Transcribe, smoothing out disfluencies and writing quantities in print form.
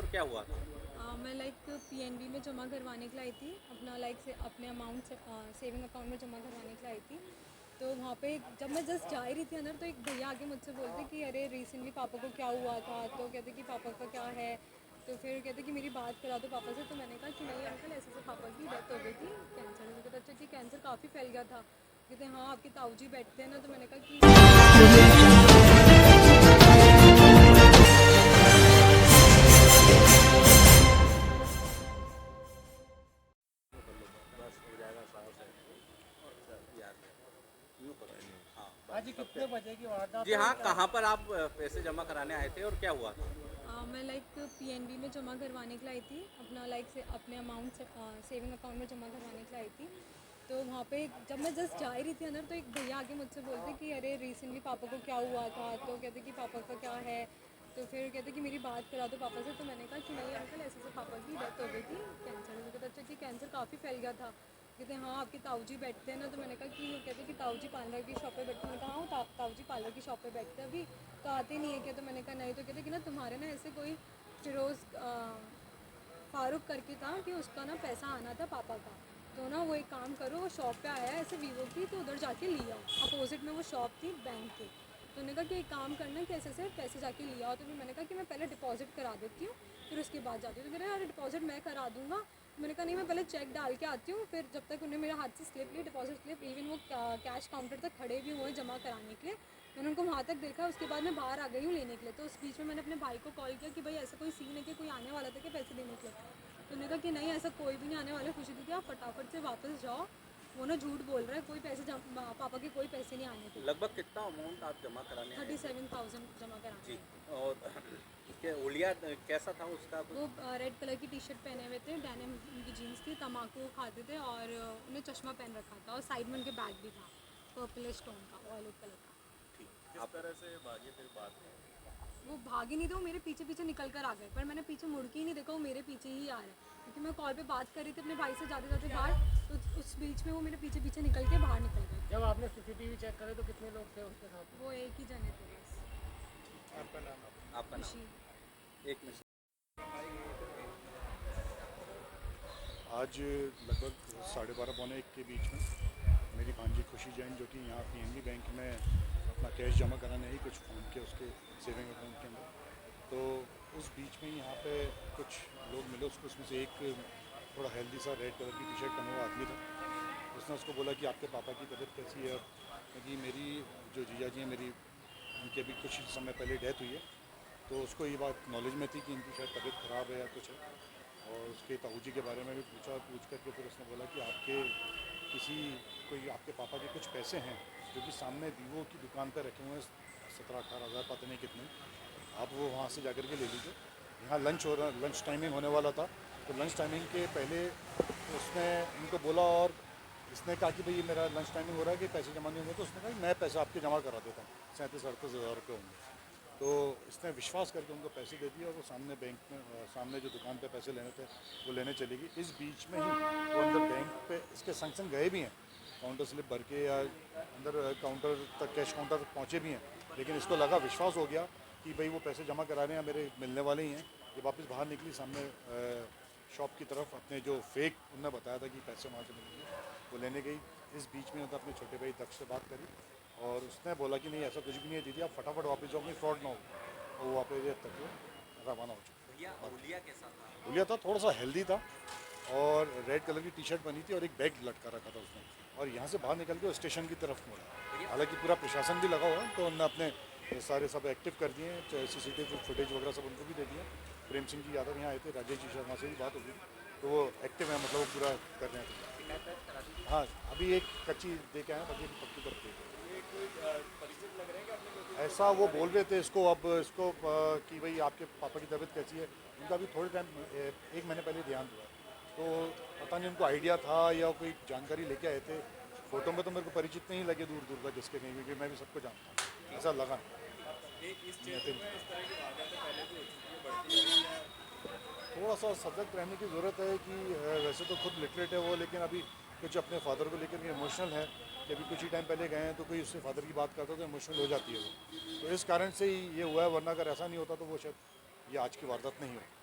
क्या हुआ था? मैं पीएनबी में जमा करवाने के लिए आई थी अपना से अपने अमाउंट से सेविंग अकाउंट में जमा करवाने के लिए आई थी। तो वहाँ पे जब मैं जस्ट जा ही रही थी अंदर तो एक भैया आके मुझसे बोलते कि अरे रिसेंटली पापा को क्या हुआ था। तो कहते कि पापा का क्या है। तो फिर कहते कि मेरी बात करा दो पापा से। तो मैंने कहा कि नहीं अंकल ऐसे से पापा की डेथ हो गई थी कैंसर से। तो कहते अच्छा कि कैंसर काफ़ी फैल गया था। कहते हाँ आपके ताऊ जी बैठते हैं ना। तो मैंने कहा कि बस हो जाएगा साल से। यार यूँ करो। हाँ आज बस सब कितने बजे की वारदात जी है और हाँ, क्या? कहाँ पर आप पैसे जमा कराने आए थे और क्या हुआ था? मैं पीएनबी में जमा करवाने के लिए आई थी अपना से अपने अमाउंट से सेविंग अकाउंट में जमा करवाने के लिए आई थी। तो वहाँ पे जब मैं जस्ट जा ही रही थी अंदर तो एक भैया आके मुझसे बोलते कि अरे रिसेंटली पापा को क्या हुआ था। तो कहते कि पापा का क्या है। तो फिर कहते कि मेरी बात करा दो पापा से। तो मैंने कहा कि नहीं अंकल ऐसे से पापा की डेथ हो गई थी कैंसर से। तो कहते अच्छा कि कैंसर काफ़ी फैल गया था। कहते हाँ आपके ताऊ जी बैठते हैं ना। तो मैंने कहा कि कहते कि ताऊ जी पार्लर की शॉप पे बैठते हैं। मैंने कहा हाँ ताऊ जी पार्लर की शॉप पे बैठते हैं अभी तो आते नहीं है क्या। तो मैंने कहा नहीं। तो कहते कि ना तुम्हारे ना ऐसे कोई फिरोज़ फ़ारूक करके था कि उसका ना पैसा आना था पापा का। तो ना वो एक काम करो वो शॉप पे आया है ऐसे वीवो की तो उधर जाके लिया अपोजिट में वो शॉप थी बैंक की। तो उन्होंने कहा कि एक काम करना कि ऐसे पैसे जाके लिया आओ। तो फिर मैंने कहा कि मैं पहले डिपॉजिट करा देती हूँ फिर उसके बाद जाती हूँ। तो कह रहे अरे डिपॉजिट मैं करा दूँगा। तो मैंने कहा नहीं मैं पहले चेक डाल के आती हूँ। फिर जब तक उन्हें मेरे हाथ से स्लिप ली डिपॉजिट स्लिप इवन वो कैश काउंटर तक खड़े भी हुए जमा कराने के लिए। मैंने उनको वहाँ तक देखा उसके बाद मैं बाहर आ गई हूँ लेने के लिए। तो उस बीच में मैंने अपने भाई को कॉल किया कि भाई ऐसा कोई सीन है कि कोई आने वाला था कि पैसे देने के लिए। तो उन्होंने कहा कि नहीं ऐसा कोई भी नहीं आने वाला खुशी दीदी आप फटाफट से वापस जाओ। वो ना झूठ बोल रहा है कोई पापा के कोई पैसे नहीं आने थे। लगभग कितना अमाउंट आप जमा कराने आए थे? 37,000 जमा कराने जी। आए थे। और क्या ओलिया कैसा था उसका वो कुछ? रेड कलर की टी शर्ट पहने हुए थे डेनिम उनकी जीन्स थी तम्बाकू खाते थे और उन्हें चश्मा पहन रखा था और साइड में उनके बैग भी था पर्पल स्टोन का वॉयलेट कलर का। ठीक। किस आप तरह से भागे फिर बाद में? वो भागे नहीं थे वो मेरे पीछे पीछे निकल कर आ गए पर मैंने पीछे मुड़ के ही नहीं देखा वो मेरे पीछे ही आ रहा है क्योंकि मैं कॉल पे बात कर रही थी अपने भाई से जाते जाते बाहर। तो उस बीच में वो मेरे पीछे पीछे निकल के बाहर निकल गए। जब आपने सीसीटीवी चेक करे तो कितने लोग थे उसके साथ? वो एक ही जने थे बस। आपका नाम? आपका खुशी। नाम एक मिनट। आज लगभग 12:30 पौने 1 के बीच में मेरी भांजी खुशी जैन जो कि यहाँ पीएनबी बैंक में अपना कैश जमा कराने ही कुछ फ़ोन के उसके सेविंग अकाउंट के अंदर। तो उस बीच में यहाँ पे कुछ लोग मिले उसको उसमें से एक थोड़ा हेल्दी सा रेड कलर की टी शर्ट पहने हुआ आदमी था। उसने उसको बोला कि आपके पापा की तबीयत कैसी है। क्योंकि मेरी जो जीजा जी हैं मेरी उनकी अभी कुछ समय पहले डेथ हुई है। तो उसको ये बात नॉलेज में थी कि इनकी शायद तबीयत ख़राब है या कुछ है। और उसके ताऊ जी के बारे में भी पूछा पूछ करके फिर उसने बोला कि आपके किसी कोई आपके पापा के कुछ पैसे हैं जो कि सामने वीवो की दुकान पर रखे हुए हैं 17-18 हज़ार पता नहीं कितने। आप वो वहाँ से जा कर के ले लीजिए। यहाँ लंच टाइमिंग होने वाला था। तो लंच टाइमिंग के पहले उसने इनको बोला और इसने कहा कि भाई मेरा लंच टाइमिंग हो रहा है कि पैसे जमा नहीं होंगे। तो उसने कहा कि मैं पैसे आपके जमा करा देता हूँ 37-38 हज़ार रुपये होंगे। तो इसने विश्वास करके उनको पैसे दे दिए और वो सामने बैंक में सामने जो दुकान पे पैसे लेने थे वो लेने चली गई। इस बीच में ही वो अंदर बैंक पे इसके संग संग गए भी हैं काउंटर स्लिप भर के या अंदर काउंटर तक कैश काउंटर तक पहुँचे भी हैं। लेकिन इसको लगा विश्वास हो गया कि भाई वो पैसे जमा करा रहे हैं मेरे मिलने वाले ही हैं। ये वापस बाहर निकली सामने शॉप की तरफ अपने जो फेक उन्होंने बताया था कि पैसे वहाँ से मिलेंगे वो लेने गई। इस बीच में अपने छोटे भाई दक्ष से बात करी और उसने बोला कि नहीं ऐसा कुछ भी नहीं है दीदी आप फटाफट वापस जाओ फ्रॉड ना हो। और वो वापस तक रवाना हो चुका। भैया ओलिया कैसा था? भूलिया था थोड़ा सा हेल्दी था और रेड कलर की टी शर्ट बनी थी और एक बैग लटका रखा था उसने और यहाँ से बाहर निकल के स्टेशन की तरफ मुड़ा। हालांकि पूरा प्रशासन भी लगा हुआ है तो उन्होंने अपने सारे सब एक्टिव कर दिए सीसीटीवी फुटेज वगैरह सब उनको भी दे दिया। प्रेम सिंह जी यादव यहाँ आए थे राजेश जी शर्मा से भी बात हो गई तो वो एक्टिव है मतलब वो पूरा कर रहे हैं। हाँ अभी एक कच्ची दे के आए बाकी पक्की तरफ दे परिचित लग रहे हैं कि आपने कोई ऐसा वो बोल रहे थे इसको अब इसको कि भाई आपके पापा की तबीयत कैसी है। उनका भी थोड़े टाइम 1 महीने पहले ध्यान हुआ तो पता नहीं उनको आइडिया था या कोई जानकारी लेके आए थे। फोटो में तो मेरे को परिचित नहीं लगे दूर दूर का जिसके नहीं क्योंकि मैं भी सबको जानता हूँ ऐसा लगा। इस क्षेत्र में इस तरह की वारदातें पहले भी हो चुकी है बढ़ती जा रही है? थोड़ा सा सजग रहने की ज़रूरत है कि वैसे तो खुद लिटरेट है वो लेकिन अभी कुछ अपने फादर को लेकर के इमोशनल है कि अभी कुछ ही टाइम पहले गए हैं तो कोई उससे फादर की बात करता तो इमोशनल हो जाती है वो। तो इस कारण से ही ये हुआ है वरना अगर ऐसा नहीं होता तो वो शायद ये आज की वारदात नहीं होती।